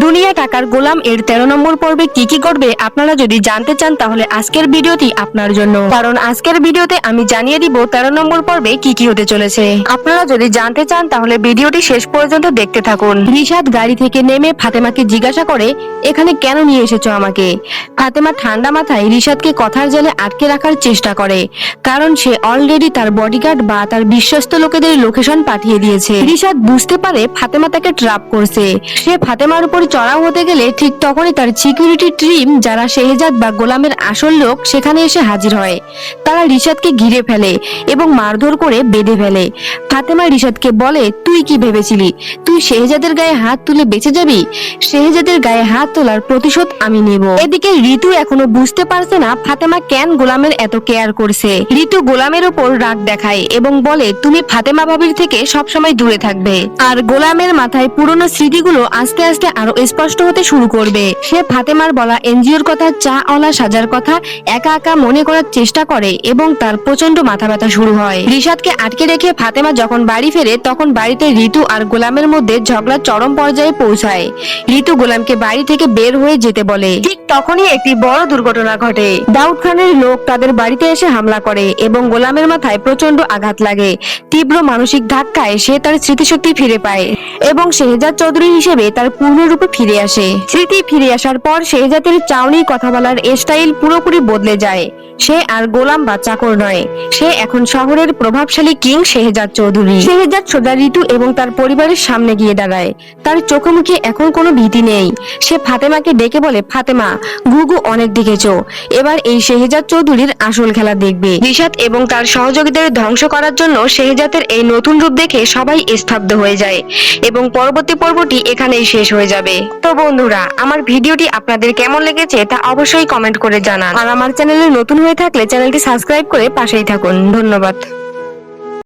দুনিয়া টাকার গোলাম এর 13 নম্বর পর্বে কি কি করবে আপনারা যদি জানতে চান তাহলে আজকের ভিডিওটি আপনার জন্য, কারণ আজকের ভিডিওতে আমি জানিয়ে দিব 13 নম্বর পর্বে কি কি হতে চলেছে। আপনারা যদি জানতে চান তাহলে ভিডিওটি শেষ পর্যন্ত দেখতে থাকুন। রিশাদ গাড়ি থেকে নেমে ফাতেমাকে জিজ্ঞাসা করে, এখানে কেন নিয়ে এসেছো আমাকে? ফাতেমা ঠান্ডা মাথায় রিশাদকে কথার জালে আটকে রাখার চেষ্টা করে, কারণ সে অলরেডি তার বডিগার্ড বা তার বিশ্বস্ত লোকেদের লোকেশন পাঠিয়ে দিয়েছে। রিশাদ বুঝতে পারে ফাতেমা তাকে ট্র্যাপ করছে। সে ফাতেমার উপর চড়াও হতে গেলে ঠিক তখনই তার সিকিউরিটি টিম, যারা শেহজাদ বা গোলামের আসল লোক, সেখানে এসে হাজির হয়। তারা রিশাদকে ঘিরে ফেলে এবং মারধর করে বেঁধে ফেলে। ফাতেমা রিশাদকে বলে, তুই কি ভেবেছিলি তুই শেহজাদের গায়ে হাত তুলে বেঁচে যাবি? শেহজাদের গায়ে হাত তোলার প্রতিশোধ আমি নেব। এদিকে ঋতু এখনো বুঝতে পারছে না ফাতেমা কেন গোলামের এত কেয়ার করছে। ঋতু গোলামের উপর রাগ দেখায় এবং বলে, তুমি ফাতেমা ভাবির থেকে সবসময় দূরে থাকবে। আর গোলামের মাথায় পুরনো স্মৃতিগুলো আস্তে আস্তে আরো স্পষ্ট হতে শুরু করবে। সে ফাতেমার বলা এনজিওর কথা, চা ওয়ালা সাজার কথা একা একা মনে করার চেষ্টা করে এবং তার প্রচন্ড মাথা ব্যথা শুরু হয়। রিশাদকে আটকে রেখে ফাতেমা যখন বাড়ি ফেরে তখন বাড়িতে ঋতু আর গোলামের মধ্যে ঝগড়া চরম পর্যায়ে পৌঁছায়। ঋতু গোলামকে বাড়ি থেকে বের হয়ে যেতে বলে। ঠিক তখনই একটি বড় দুর্ঘটনা ঘটে। দাউদ খানের লোক তাদের বাড়িতে এসে হামলা করে এবং গোলামের মাথায় প্রচন্ড আঘাত লাগে। তীব্র মানসিক ধাক্কায় সে তার স্মৃতিশক্তি ফিরে পায় এবং শেহজাদ চৌধুরী হিসেবে তার পূর্ণরূপে ফিরে আসে। স্মৃতি ফিরে আসার পর শেহজাদের চাউনি, কথা বলার স্টাইল পুরোপুরি বদলে যায়। সে আর গোলাম বা চাকর নয়, সে এখন শহরের প্রভাবশালী কিং শেহজাদ চৌধুরী। শেহজাদ সোজা ঋতু এবং তার পরিবারের সামনে গিয়ে দাঁড়ায়। তার চোখে মুখে এখন কোনো ভীতি নেই। সে ফাতেমাকে ডেকে বলে, ফাতেমা, ঘুঘু অনেক দেখেছো, এবার এই শেহজাদ চৌধুরীর আসল খেলা দেখবে। রিশাদ এবং তার সহযোগীদের ধ্বংস করার জন্য শেহজাদের এই নতুন রূপ দেখে সবাই স্তব্ধ হয়ে যায় এবং পরবর্তী পর্বটি এখানেই শেষ হয়ে যাবে। তো বন্ধুরা, আমার ভিডিওটি আপনাদের কেমন লেগেছে তা অবশ্যই কমেন্ট করে জানান। আর আমার চ্যানেলে নতুন হয়ে থাকলে চ্যানেলটি সাবস্ক্রাইব করে পাশেই থাকুন। ধন্যবাদ।